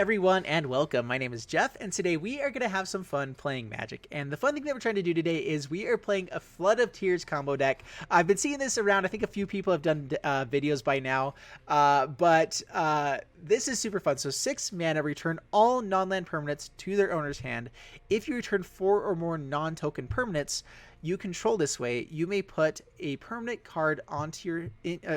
everyone, and welcome. My name is Jeff, and today we are going to have some fun playing Magic. And the fun thing that we're trying to do today is we are playing a Flood of Tears combo deck. I've been seeing this around. I think a few people have done videos by now, but this is super fun. So 6 mana, return all non-land permanents to their owner's hand. If you return 4 or more non-token permanents you control this way, you may put a permanent card onto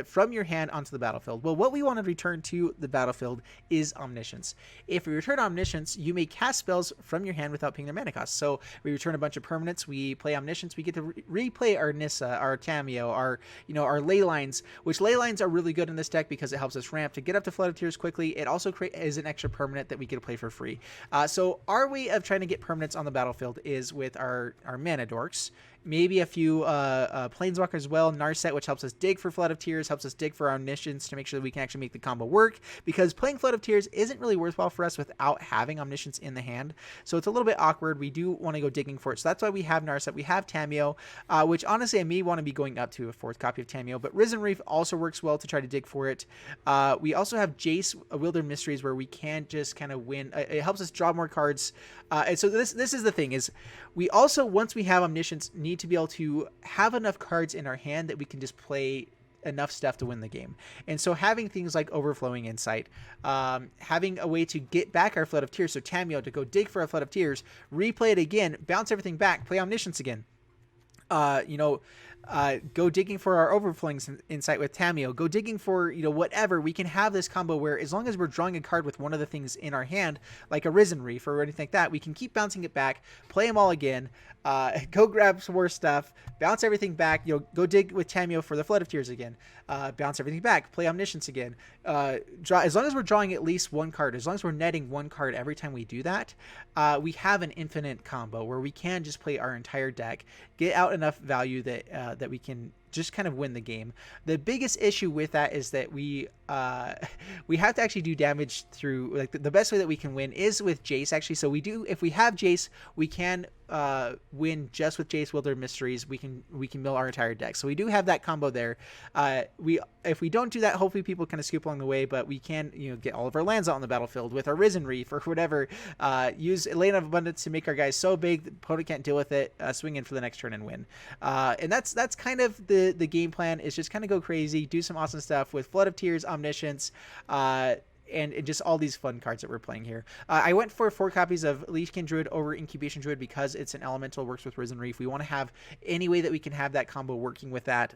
from your hand onto the battlefield. Well, what we want to return to the battlefield is Omniscience. If we return Omniscience, you may cast spells from your hand without paying their mana cost. So we return a bunch of permanents, we play Omniscience, we get to replay our Nissa, our Tamiyo, our ley lines, which ley lines are really good in this deck because it helps us ramp to get up to Flood of Tears quickly. It also is an extra permanent that we get to play for free. So our way of trying to get permanents on the battlefield is with our mana dorks. Maybe a few Planeswalkers as well. Narset, which helps us dig for Flood of Tears, helps us dig for our Omniscience to make sure that we can actually make the combo work, because playing Flood of Tears isn't really worthwhile for us without having Omniscience in the hand. So it's a little bit awkward. We do want to go digging for it. So that's why we have Narset. We have Tamiyo, which honestly I may want to be going up to a 4th copy of Tamiyo, but Risen Reef also works well to try to dig for it. We also have Jace, Wilder Mysteries, where we can just kind of win. It helps us draw more cards. And so this is the thing, is we also, once we have Omniscience, need to be able to have enough cards in our hand that we can just play enough stuff to win the game. And so having things like Overflowing Insight, having a way to get back our Flood of Tears, so Tamiyo to go dig for a Flood of Tears, replay it again, bounce everything back, play Omniscience again. Go digging for our Overflowing Insight with Tamiyo, go digging for, whatever. We can have this combo where as long as we're drawing a card with one of the things in our hand, like a Risen Reef or anything like that, we can keep bouncing it back, play them all again, go grab some more stuff, bounce everything back, go dig with Tamiyo for the Flood of Tears again, bounce everything back, play Omniscience again. As long as we're drawing at least one card, as long as we're netting one card every time we do that, we have an infinite combo where we can just play our entire deck, get out enough value that we can just kind of win the game. The biggest issue with that is that we have to actually do damage through, like, the best way that we can win is with Jace, actually. So if we have Jace, we can win just with Jace, Wilder Mysteries. We can mill our entire deck. So we do have that combo there. If we don't do that, hopefully people kind of scoop along the way, but we can get all of our lands out on the battlefield with our Risen Reef or whatever. Use Lane of Abundance to make our guys so big the opponent can't deal with it. Swing in for the next turn and win. And that's kind of the game plan, is just kind of go crazy, do some awesome stuff with Flood of Tears, Omniscience, and just all these fun cards that we're playing here. I went for 4 copies of Leechkin Druid over Incubation Druid because it's an elemental, works with Risen Reef. We want to have any way that we can have that combo working with that.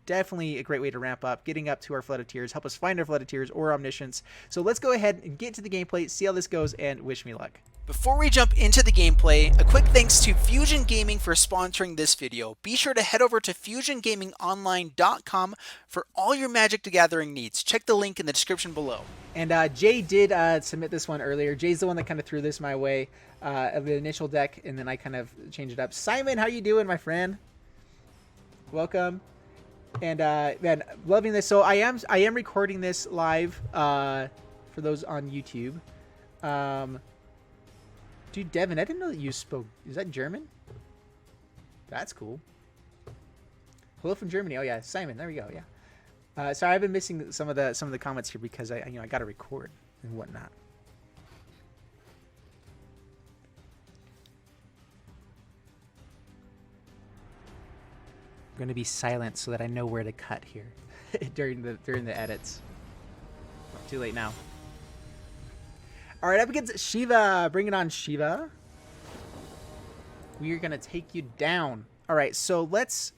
Definitely a great way to ramp up, getting up to our Flood of Tears, help us find our Flood of Tears or Omniscience. So let's go ahead and get to the gameplay, see how this goes, and wish me luck. Before we jump into the gameplay, a quick thanks to Fusion Gaming for sponsoring this video. Be sure to head over to FusionGamingOnline.com for all your Magic the Gathering needs. Check the link in the description below. And Jay did submit this one earlier. Jay's the one that kind of threw this my way of the initial deck, and then I kind of changed it up. Simon, how you doing, my friend? Welcome. And man, loving this. So I am recording this live for those on YouTube. Dude, Devin, I didn't know that you spoke. Is that German? That's cool. Hello from Germany. Oh yeah, Simon. There we go. Yeah. Sorry, I've been missing some of the comments here because I got to record and whatnot. I'm gonna be silent so that I know where to cut here during the edits. Too late now. All right, up against Shiva. Bring it on, Shiva. We are going to take you down. All right, so let's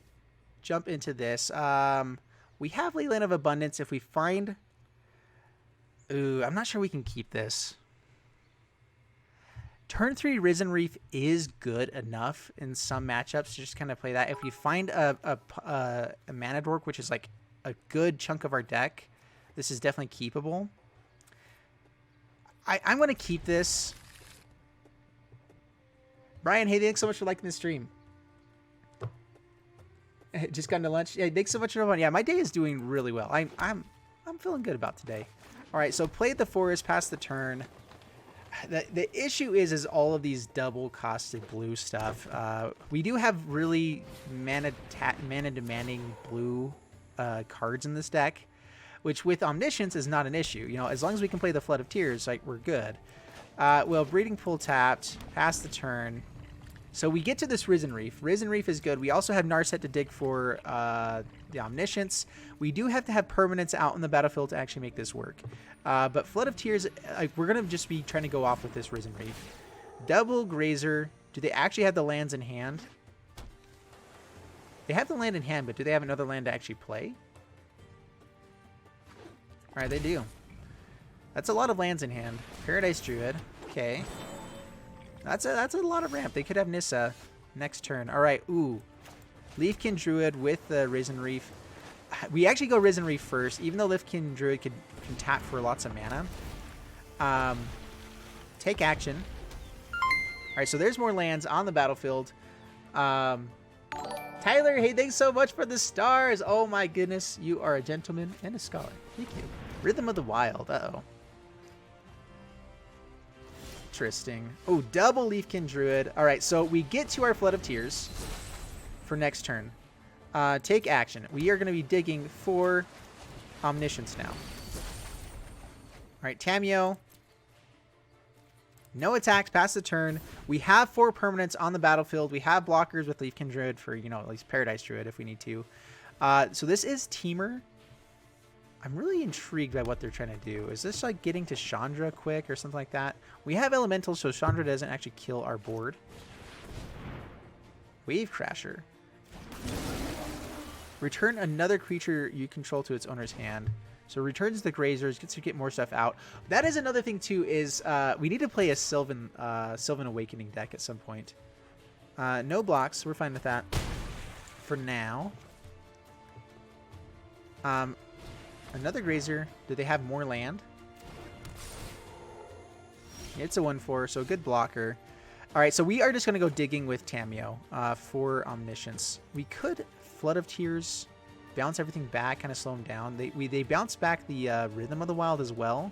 jump into this. We have Leyland of Abundance. If we find... Ooh, I'm not sure we can keep this. Turn 3 Risen Reef is good enough in some matchups to just kind of play that. If we find a Mana Dork, which is like a good chunk of our deck, this is definitely keepable. I'm going to keep this. Brian, hey, thanks so much for liking the stream. Just got into lunch. Yeah, thanks so much for fun. Yeah, my day is doing really well. I'm feeling good about today. All right, so played the forest, passed the turn. The issue is all of these double costed blue stuff. We do have really mana demanding blue cards in this deck. which with Omniscience is not an issue. You know, as long as we can play the Flood of Tears, like, we're good. Well, Breeding Pool tapped, pass the turn. So we get to this Risen Reef. Risen Reef is good. We also have Narset to dig for the Omniscience. We do have to have permanents out in the battlefield to actually make this work. But Flood of Tears, we're going to just be trying to go off with this Risen Reef. Double Grazer. Do they actually have the lands in hand? They have the land in hand, but do they have another land to actually play? All right, they do. That's a lot of lands in hand. Paradise Druid. Okay. That's a lot of ramp. They could have Nissa next turn. All right. Ooh. Leafkin Druid with the Risen Reef. We actually go Risen Reef first, even though Leafkin Druid can tap for lots of mana. Take action. All right, so there's more lands on the battlefield. Tyler, hey, thanks so much for the stars. Oh my goodness, you are a gentleman and a scholar. Thank you. Rhythm of the Wild. Uh-oh. Interesting. Oh, double Leafkin Druid. All right, so we get to our Flood of Tears for next turn. Take action. We are going to be digging for Omniscience now. All right, Tamiyo. No attacks, pass the turn. We have 4 permanents on the battlefield. We have blockers with Leafkin Druid for, you know, at least Paradise Druid if we need to. So this is Teamer. I'm really intrigued by what they're trying to do. Is this like getting to Chandra quick or something like that? We have Elementals, so Chandra doesn't actually kill our board. Wave Crasher. Return another creature you control to its owner's hand. So returns the Grazers, gets to get more stuff out. That is another thing too, is we need to play a Sylvan Awakening deck at some point. No blocks, we're fine with that for now. Another Grazer. Do they have more land? It's a 1/4, so a good blocker. All right, so we are just going to go digging with Tamiyo for Omniscience. We could Flood of Tears, bounce everything back, kind of slow them down. They bounce back the Rhythm of the Wild as well.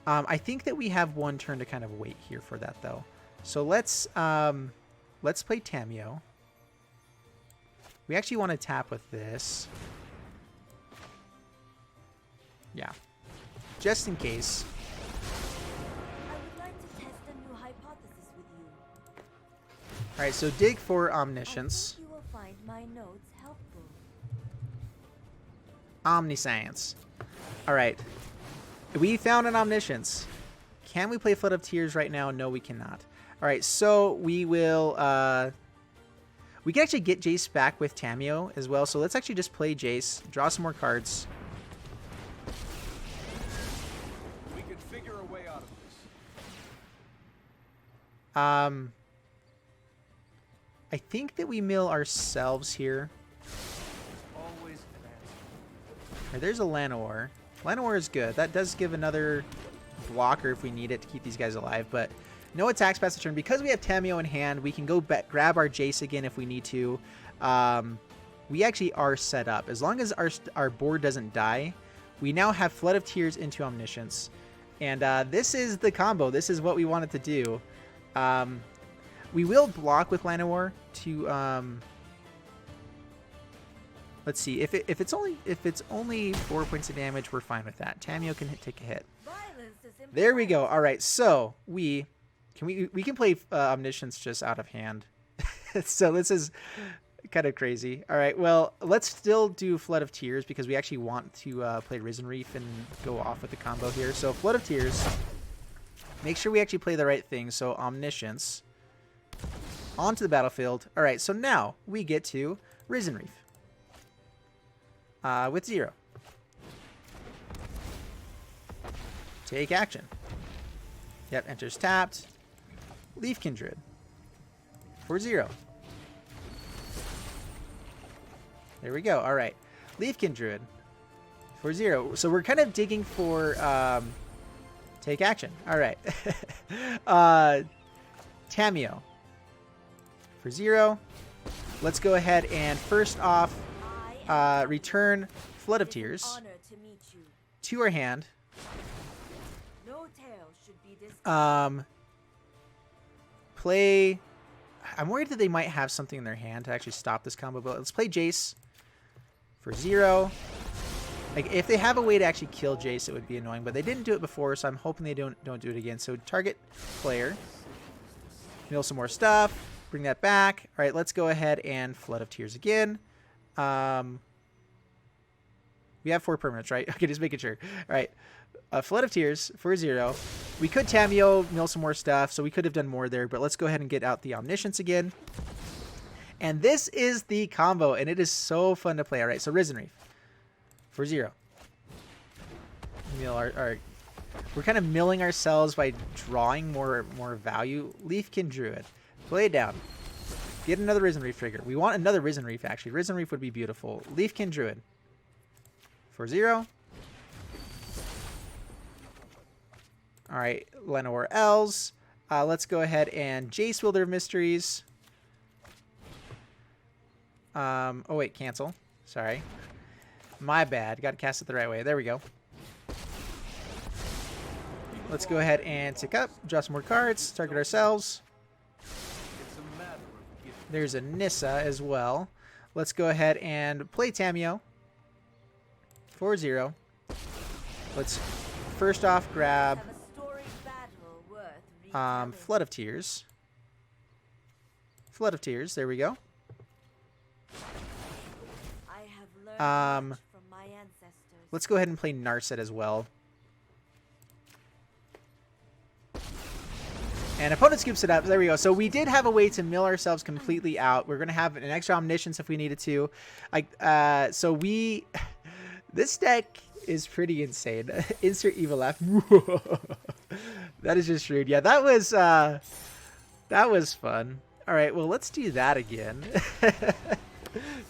I think that we have one turn to kind of wait here for that, though. So let's play Tamiyo. We actually want to tap with this. Yeah, just in case. I would like to test a new hypothesis with you. All right, so dig for Omniscience. I think you will find my notes helpful. Omniscience. All right, we found an Omniscience. Can we play Flood of Tears right now? No, we cannot. All right, so we will. We can actually get Jace back with Tamiyo as well. So let's actually just play Jace, draw some more cards. I think that we mill ourselves here. Right, there's a Llanowar. Llanowar is good. That does give another blocker if we need it to keep these guys alive, but no attacks past the turn. Because we have Tamiyo in hand, we can go grab our Jace again if we need to. We actually are set up. As long as our board doesn't die, we now have Flood of Tears into Omniscience. And this is the combo. This is what we wanted to do. We will block with Llanowar to let's see, if it's only 4 points of damage, we're fine with that. Tamiyo can take a hit. There we go. All right, so we can play Omniscience just out of hand. So this is kind of crazy. All right, well, let's still do Flood of Tears because we actually want to play Risen Reef and go off with the combo here. So Flood of Tears. Make sure we actually play the right thing. So Omniscience. Onto the battlefield. All right, so now we get to Risen Reef. With 0. Take action. Yep, enters tapped. Leafkin Druid. For 0. There we go. All right. Leafkin Druid. For 0. So we're kind of digging for... take action. All right. Tamiyo. For 0. Let's go ahead and first off return Flood of Tears to our hand. No tale should be this. Play... I'm worried that they might have something in their hand to actually stop this combo, but let's play Jace for 0. Like, if they have a way to actually kill Jace, it would be annoying. But they didn't do it before, so I'm hoping they don't do it again. So target player. Mill some more stuff. Bring that back. All right, let's go ahead and Flood of Tears again. We have 4 permanents, right? Okay, just making sure. All right. Flood of Tears for 0. We could Tamiyo, mill some more stuff, so we could have done more there. But let's go ahead and get out the Omniscience again. And this is the combo, and it is so fun to play. All right, so Risen Reef for 0. Mill our we're kind of milling ourselves by drawing more value. Leafkin Druid. Play it down. Get another Risen Reef trigger. We want another Risen Reef, actually. Risen Reef would be beautiful. Leafkin Druid for 0. All right, Llanowar Elves. Let's go ahead and Jace Wielder of Mysteries. Oh, wait, cancel. Sorry. My bad. Got to cast it the right way. There we go. Let's go ahead and tick up. Draw some more cards. Target ourselves. There's a Nissa as well. Let's go ahead and play Tamiyo for 0. Let's first off grab Flood of Tears. Flood of Tears. There we go. Let's go ahead and play Narset as well. And opponent scoops it up. There we go. So we did have a way to mill ourselves completely out. We're going to have an extra Omniscience if we needed to. So we... This deck is pretty insane. Insert evil laugh. That is just rude. Yeah, that was fun. All right, well, let's do that again.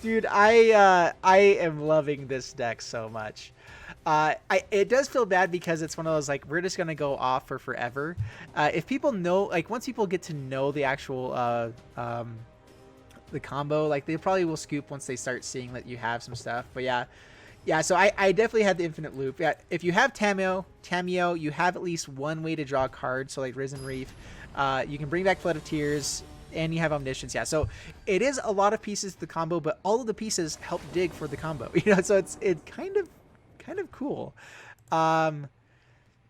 Dude, I am loving this deck so much. It does feel bad because it's one of those, like, we're just going to go off for forever. If people know, like, once people get to know the actual, the combo, like, they probably will scoop once they start seeing that you have some stuff. But yeah, so I definitely had the infinite loop. Yeah, if you have Tamiyo, you have at least one way to draw a card. So, like, Risen Reef, you can bring back Flood of Tears, and you have Omniscience. Yeah, so it is a lot of pieces to the combo, but all of the pieces help dig for the combo. You know, so it's kind of cool.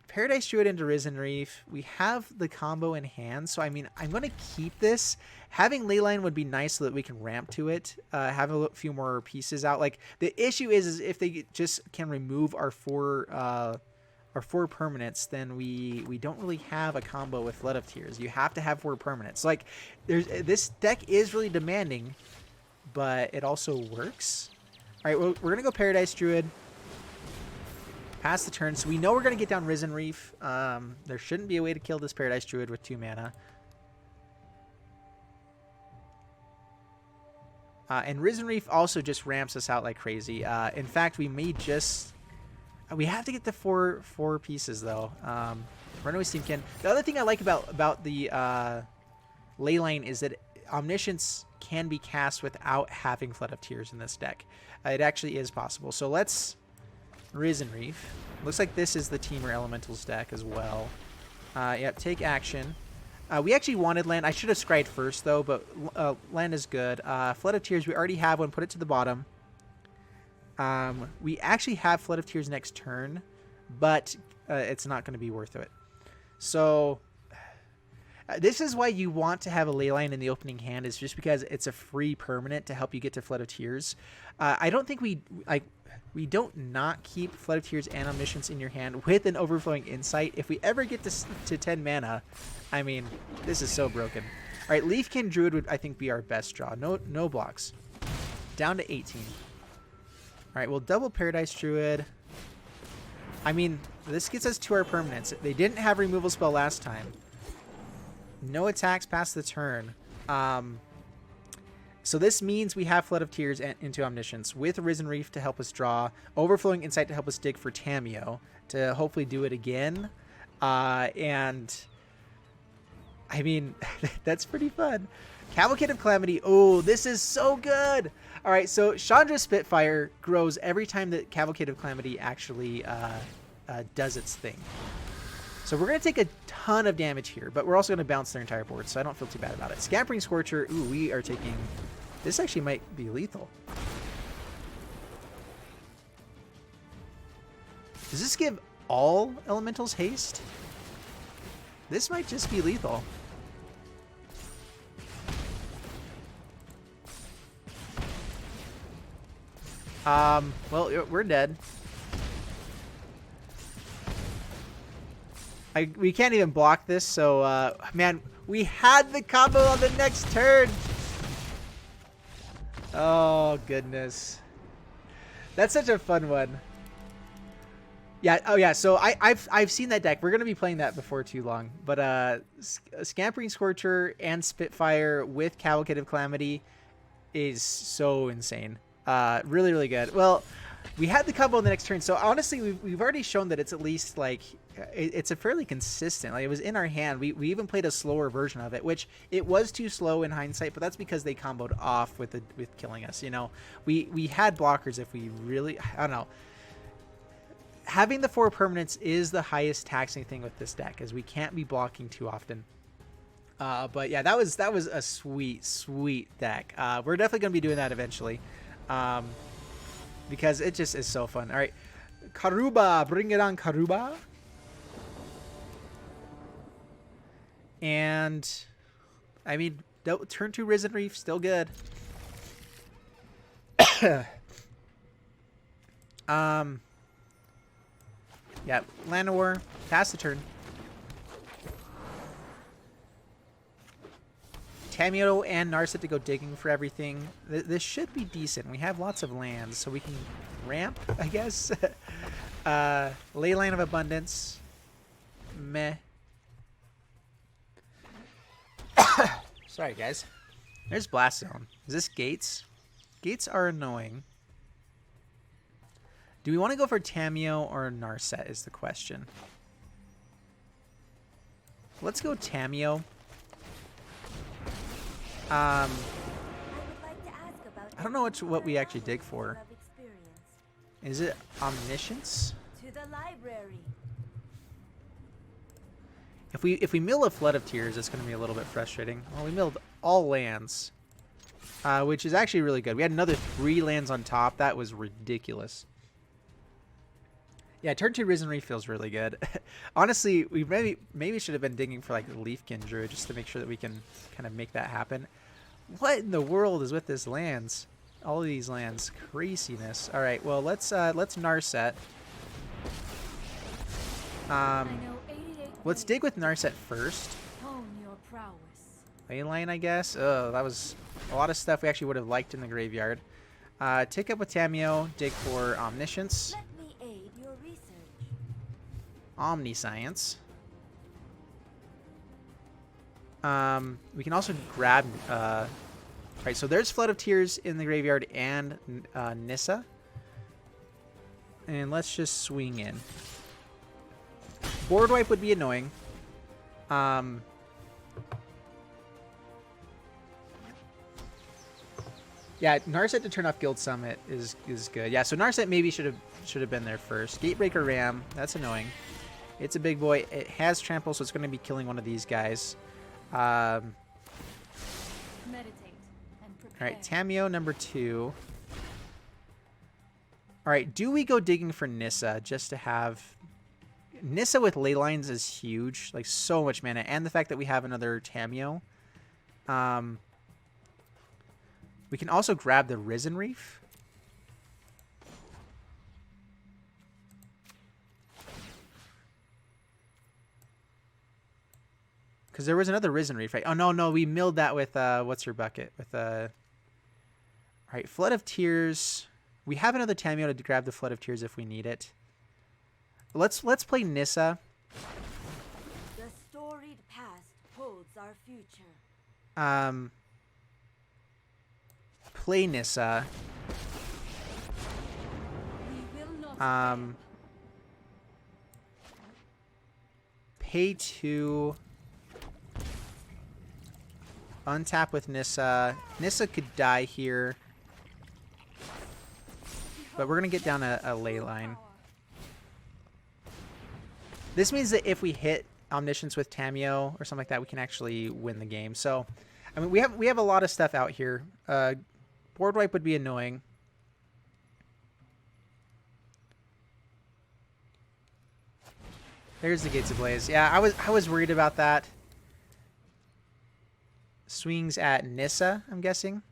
Paradise Druid into Risen Reef. We have the combo in hand, so I mean, I'm going to keep this. Having Leyline would be nice so that we can ramp to it. Have a few more pieces out. Like, the issue is if they just can remove our four permanents, then we don't really have a combo with Flood of Tears. You have to have 4 permanents. Like, this deck is really demanding, but it also works. All right, we're going to go Paradise Druid. Pass the turn, so we know we're going to get down Risen Reef. There shouldn't be a way to kill this Paradise Druid with 2 mana. And Risen Reef also just ramps us out like crazy. In fact, we may just... We have to get the four pieces, though. Runaway Steamkin. The other thing I like about the Leyline is that Omniscience can be cast without having Flood of Tears in this deck. It actually is possible. So let's... Risen Reef. Looks like this is the Teamer Elementals deck as well. Yep, take action. We actually wanted land. I should have scryed first, though, but land is good. Flood of Tears, we already have one. Put it to the bottom. We actually have Flood of Tears next turn, but it's not going to be worth it. So this is why you want to have a Leyline in the opening hand, is just because it's a free permanent to help you get to Flood of Tears. I don't think we don't not keep Flood of Tears and Omniscience in your hand with an Overflowing Insight. If we ever get to 10 mana, I mean, this is so broken. All right, Leafkin Druid would, I think, be our best draw. No blocks. Down to 18. All right, we'll double Paradise Druid. I mean, this gets us to our permanents. They didn't have removal spell last time. No attacks past the turn. So this means we have Flood of Tears into Omniscience with Risen Reef to help us draw, Overflowing Insight to help us dig for Tamiyo to hopefully do it again. And I mean, that's pretty fun. Cavalcade of Calamity. Oh, this is so good. All right, so Chandra Spitfire grows every time that Cavalcade of Calamity actually does its thing. So we're going to take a ton of damage here, but we're also going to bounce their entire board, so I don't feel too bad about it. Scampering Scorcher. Ooh, we are taking... This actually might be lethal. Does this give all elementals haste? This might just be lethal. Well, we're dead. We can't even block this, so, man, we had the combo on the next turn. Oh, goodness. That's such a fun one. Yeah, oh yeah, so I've seen that deck. We're going to be playing that before too long. But Scampering Scorcher and Spitfire with Cavalcade of Calamity is so insane. Really, really good. Well, we had the combo on the next turn, so honestly, we've already shown that it's at least, like, it's a fairly consistent. Like, it was in our hand. We even played a slower version of it, which it was too slow in hindsight, but that's because they comboed off with killing us, you know? We had blockers if we really, I don't know. Having the 4 permanents is the highest taxing thing with this deck, as we can't be blocking too often. But yeah, that was a sweet deck. We're definitely going to be doing that eventually. Because it just is so fun. All right, Karuba, bring it on, Karuba. And I mean, turn 2 Risen Reef, still good. Yeah, Llanowar, pass the turn. Tamiyo and Narset to go digging for everything. This should be decent. We have lots of lands, so we can ramp, I guess. Leyline of Abundance. Meh. Sorry, guys. There's Blast Zone. Is this Gates? Gates are annoying. Do we want to go for Tamiyo or Narset is the question. Let's go Tamiyo. I don't know what we actually dig for. Is it Omniscience? To the library. If we mill a Flood of Tears, it's going to be a little bit frustrating. Well, we milled all lands, which is actually really good. We had another 3 lands on top. That was ridiculous. Yeah, turn 2 Risen Reef feels really good. Honestly, we maybe should have been digging for like the Leafkin Druid just to make sure that we can kind of make that happen. What in the world is with this lands? All of these lands, craziness. All right, well let's Narset. Let's dig with Narset first. Leyline, I guess. Oh, that was a lot of stuff we actually would have liked in the graveyard. Tick up with Tamiyo, dig for Omniscience. Omniscience. We can also grab right, so there's Flood of Tears in the graveyard and Nissa. And let's just swing in. Board wipe would be annoying. Yeah, Narset to turn off Guild Summit is good. Yeah, so Narset maybe should have been there first. Gatebreaker Ram, that's annoying. It's a big boy. It has trample, so it's going to be killing one of these guys. Meditate and prepare. All right, Tamiyo number 2. All right, do we go digging for Nissa just to have... Nissa with Leylines is huge, like so much mana, and the fact that we have another Tamiyo. We can also grab the Risen Reef. Because there was another Risen Reef, right? Oh, no, we milled that with, what's your bucket? With, all right, Flood of Tears. We have another Tamiyo to grab the Flood of Tears if we need it. Let's play Nissa. The storied past holds our future. Play Nissa. We will not pay 2. Untap with Nissa. Nissa could die here. But we're going to get down a Leyline. This means that if we hit Omniscience with Tamiyo or something like that, we can actually win the game. So, I mean, we have a lot of stuff out here. Board wipe would be annoying. There's the Gates Ablaze. Yeah, I was worried about that. Swings at Nissa, I'm guessing.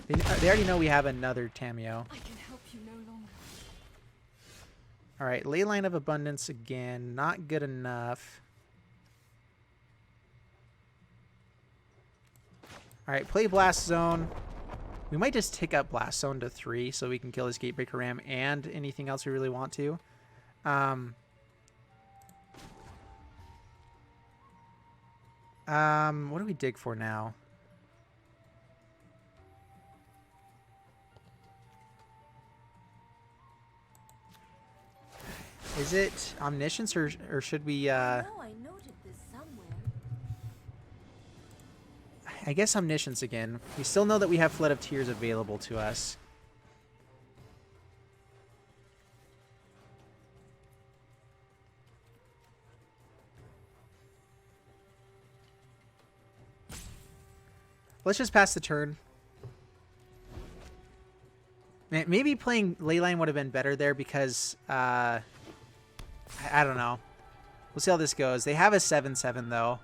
They already know we have another Tamiyo. I can help you no longer. All right, Leyline of Abundance again. Not good enough. All right, play Blast Zone. We might just tick up Blast Zone to 3 so we can kill this Gatebreaker Ram and anything else we really want to. What do we dig for now? Is it Omniscience or should we I know I noted this somewhere. I guess Omniscience again. We still know that we have Flood of Tears available to us. Let's just pass the turn. Maybe playing Leyline would have been better there because, I don't know. We'll see how this goes. They have a 7/7 though.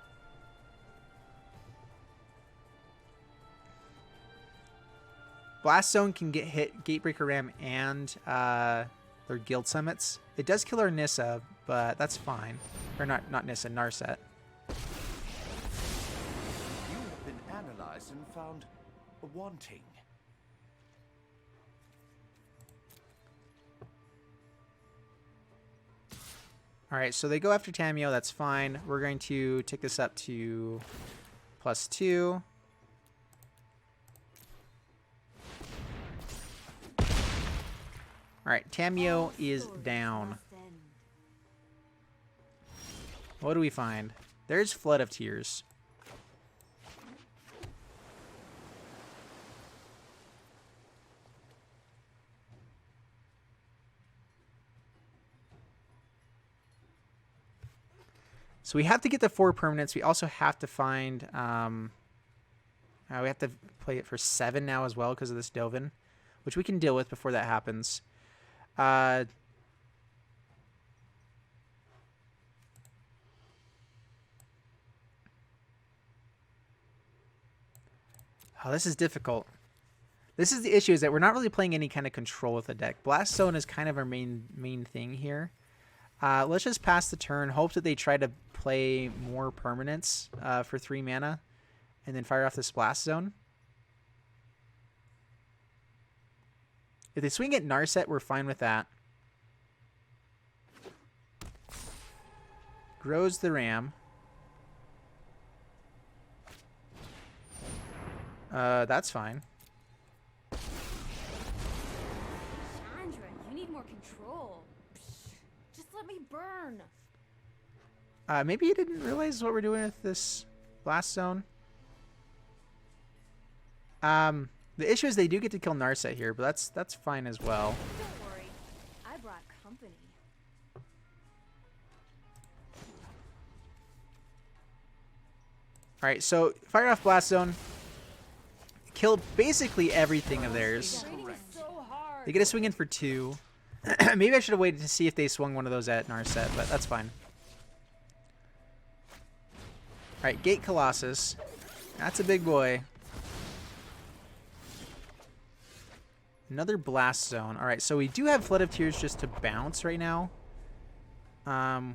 Blast Zone can hit Gatebreaker Ram and their Guild Summits. It does kill our Nissa, but that's fine. Or not Nissa, Narset. You have been analyzed and found wanting. Alright, so they go after Tamiyo, that's fine. We're going to tick this up to +2. Alright, Tamiyo is down. What do we find? There's Flood of Tears. So we have to get the 4 permanents. We also have to find... we have to play it for 7 now as well because of this Dovin, which we can deal with before that happens. Oh, this is difficult. This is the issue, is that we're not really playing any kind of control with the deck. Blast Zone is kind of our main thing here. Let's just pass the turn, hope that they try to play more permanents for 3 mana, and then fire off this Blast Zone. If they swing at Narset, we're fine with that. Grows the Ram. That's fine. Chandra, you need more control. Just let me burn. Maybe you didn't realize what we're doing with this Blast Zone. The issue is they do get to kill Narset here, but that's fine as well. Don't worry, I brought company. All right, so fire off Blast Zone. Kill basically everything of theirs. Training is so hard. They get a swing in for 2. Maybe I should have waited to see if they swung one of those at Narset, but that's fine. All right, Gate Colossus. That's a big boy. Another Blast Zone. All right, so we do have Flood of Tears just to bounce right now. I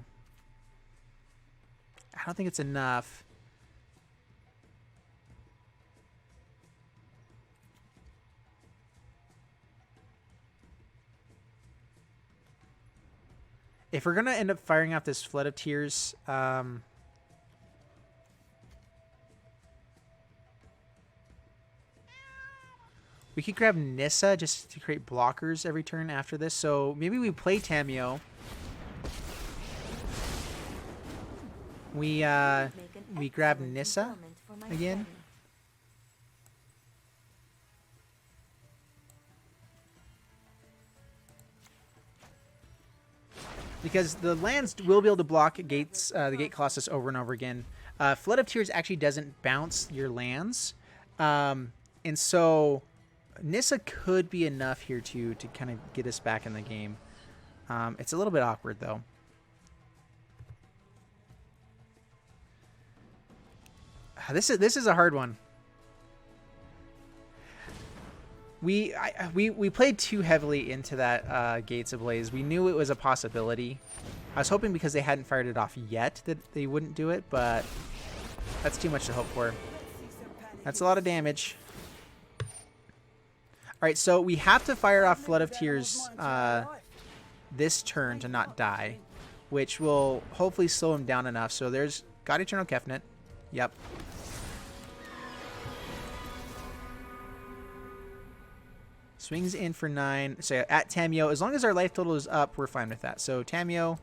don't think it's enough. If we're going to end up firing off this Flood of Tears, we could grab Nissa just to create blockers every turn after this. So maybe we play Tamiyo. We grab Nissa again. Because the lands will be able to block gates, the Gate Colossus over and over again. Flood of Tears actually doesn't bounce your lands. And so Nissa could be enough here to kind of get us back in the game. It's a little bit awkward, though. This is a hard one. We played too heavily into that Gates Ablaze. We knew it was a possibility. I was hoping because they hadn't fired it off yet that they wouldn't do it, but that's too much to hope for. That's a lot of damage. Alright, so we have to fire off Flood of Tears this turn to not die, which will hopefully slow him down enough. So there's God Eternal Kefnet. Yep. Swings in for 9. So at Tamiyo, as long as our life total is up, we're fine with that. So Tamiyo,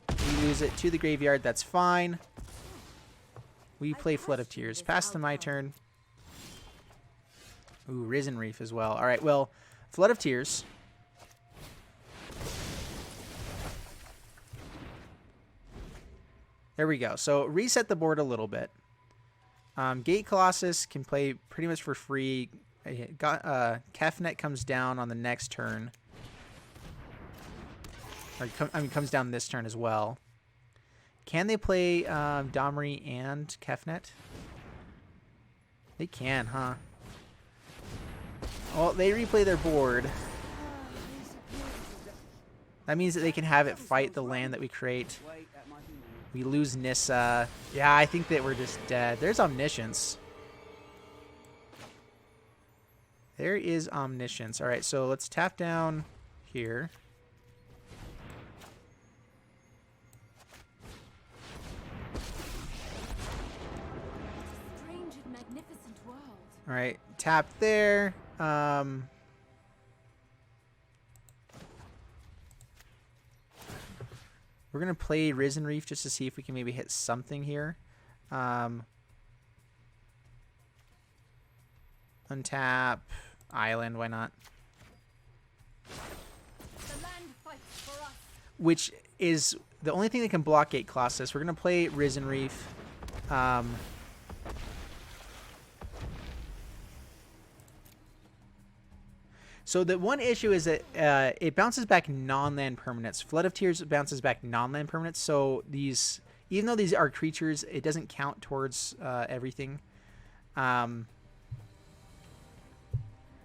we lose it to the graveyard. That's fine. We play Flood of Tears. Pass to my turn. Ooh, Risen Reef as well. All right, well, Flood of Tears. There we go. So reset the board a little bit. Gate Colossus can play pretty much for free. Kefnet comes down on the next turn. Or, comes down this turn as well. Can they play Domri and Kefnet? They can, huh? Well, they replay their board. That means that they can have it fight the land that we create. We lose Nissa. Yeah, I think that we're just dead. There's Omniscience. There is Omniscience. All right, so let's tap down here. Strange and magnificent world. All right, tap there. We're going to play Risen Reef just to see if we can maybe hit something here. Untap. Island, why not? The land fights for us. Which is the only thing that can block Gate Colossus. We're going to play Risen Reef. So the one issue is that it bounces back non-land permanents. Flood of Tears bounces back non-land permanents. So these, even though these are creatures, it doesn't count towards everything.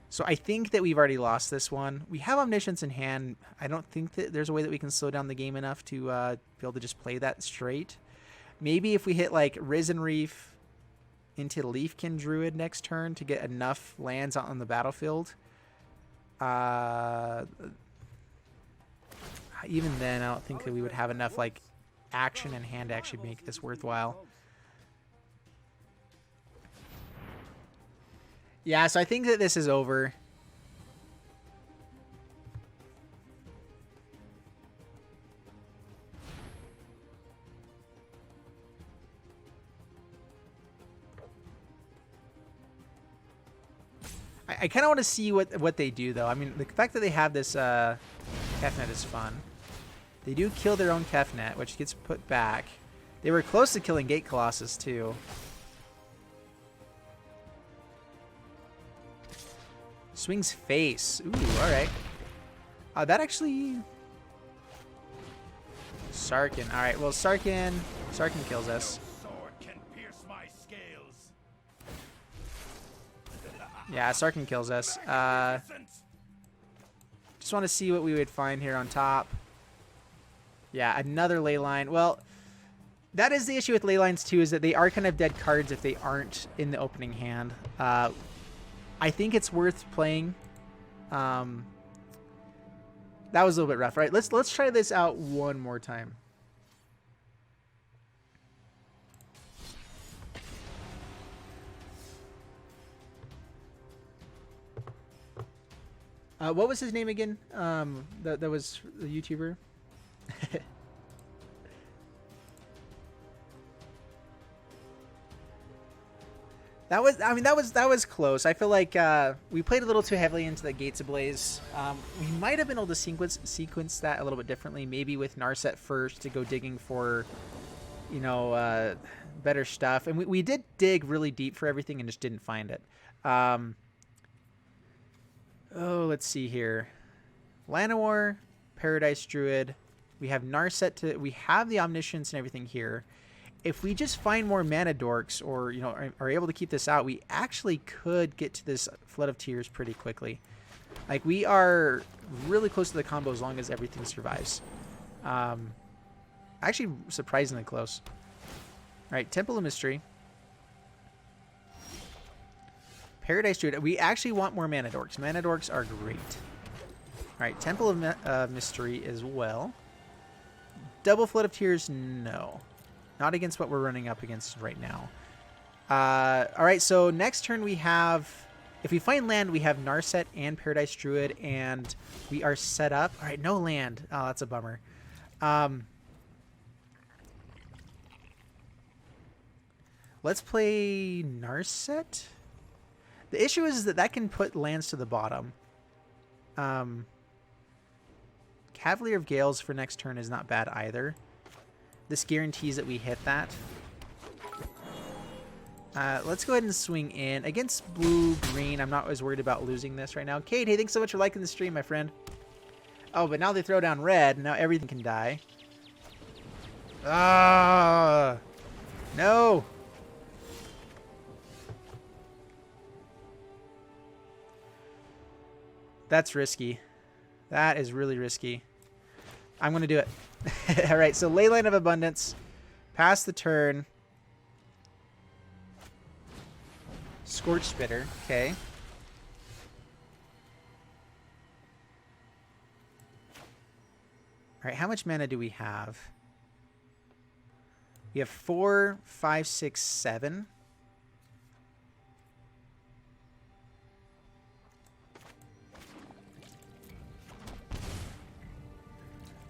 So I think that we've already lost this one. We have Omniscience in hand. I don't think that there's a way that we can slow down the game enough to be able to just play that straight. Maybe if we hit like Risen Reef into Leafkin Druid next turn to get enough lands out on the battlefield. Even then, I don't think that we would have enough like action in hand to actually make this worthwhile. Yeah, so I think that this is over. I kind of want to see what they do, though. I mean, the fact that they have this Kefnet is fun. They do kill their own Kefnet, which gets put back. They were close to killing Gate Colossus, too. Swings face. Ooh, all right. That actually... Sarkin. All right, well, Sarkin kills us. Yeah, Sarkin kills us. Just want to see what we would find here on top. Yeah, another ley line. Well, that is the issue with ley lines too, is that they are kind of dead cards if they aren't in the opening hand. I think it's worth playing. That was a little bit rough, right? Let's try this out one more time. What was his name again? That was the YouTuber. That was close. I feel like we played a little too heavily into the Gates Ablaze. We might have been able to sequence that a little bit differently, maybe with Narset first to go digging for, you know, better stuff. And we did dig really deep for everything and just didn't find it. Oh, let's see here. Llanowar, Paradise Druid. We have Narset we have the Omniscience and everything here. if we just find more mana dorks, or you know, are able to keep this out, we actually could get to this Flood of Tears pretty quickly. Like, we are really close to the combo as long as everything survives. Actually, surprisingly close. All right, Temple of Mystery. Paradise Druid. We actually want more mana dorks. Mana dorks are great. All right, Temple of Mystery as well. Double Flood of Tears, no. Not against what we're running up against right now. All right, so next turn we have... If we find land, we have Narset and Paradise Druid, and we are set up. All right, no land. Oh, that's a bummer. Let's play Narset. The issue is that that can put lands to the bottom. Cavalier of Gales for next turn is not bad either. This guarantees that we hit that. Let's go ahead and swing in. Against blue-green, I'm not as worried about losing this right now. Kate, hey, thanks so much for liking the stream, my friend. Oh, but now they throw down red, and now everything can die. Ah, no. That's risky. That is really risky. I'm going to do it. All right, so Leyline of Abundance. Pass the turn. Scorch Spitter. Okay. All right, how much mana do we have? We have 4, 5, 6, 7.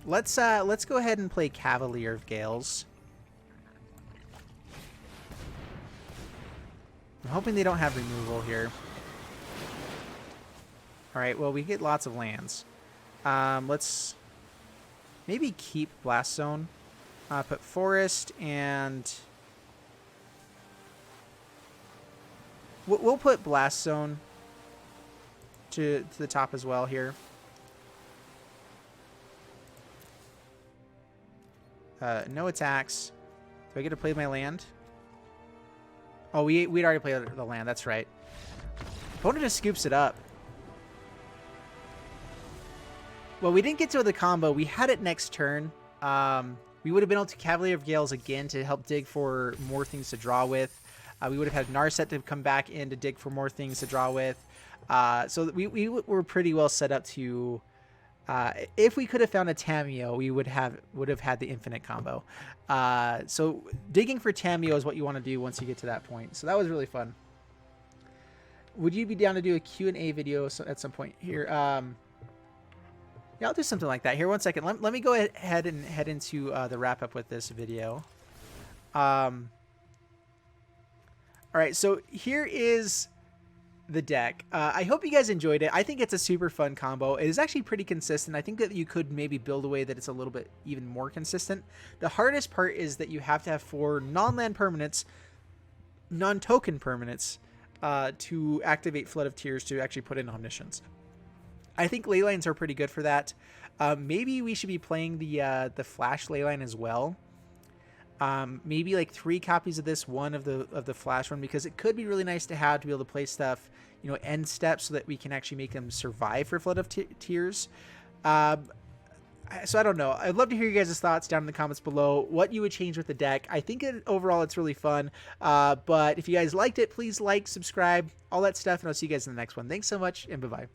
Let's go ahead and play Cavalier of Gales. I'm hoping they don't have removal here. All right, well, we get lots of lands. Let's maybe keep Blast Zone. Put Forest, and we'll put Blast Zone to the top as well here. No attacks. Do I get to play my land? Oh, we'd already played the land. That's right. Opponent just scoops it up. Well, we didn't get to the combo. We had it next turn. We would have been able to Cavalier of Gales again to help dig for more things to draw with. We would have had Narset to come back in to dig for more things to draw with. So we were pretty well set up to... if we could have found a Tamiyo, we would have had the infinite combo. So digging for Tamiyo is what you want to do once you get to that point. So that was really fun. Would you be down to do a Q&A video at some point here? Yeah, I'll do something like that. Here, one second. Let me go ahead and head into the wrap up with this video. All right, so here is the deck. I hope you guys enjoyed it. I think it's a super fun combo. It is actually pretty consistent. I think that you could maybe build a way that it's a little bit even more consistent. The hardest part is that you have to have 4 non-land permanents, non-token permanents, to activate Flood of Tears to actually put in Omniscience. I think Leylines are pretty good for that. Maybe we should be playing the Flash Leyline as well. Maybe like 3 copies of this, 1 of the Flash one, because it could be really nice to have to be able to play stuff, you know, end steps so that we can actually make them survive for Flood of Tears. So I don't know. I'd love to hear you guys' thoughts down in the comments below. What you would change with the deck. I think overall it's really fun. But if you guys liked it, please like, subscribe, all that stuff, and I'll see you guys in the next one. Thanks so much, and bye-bye.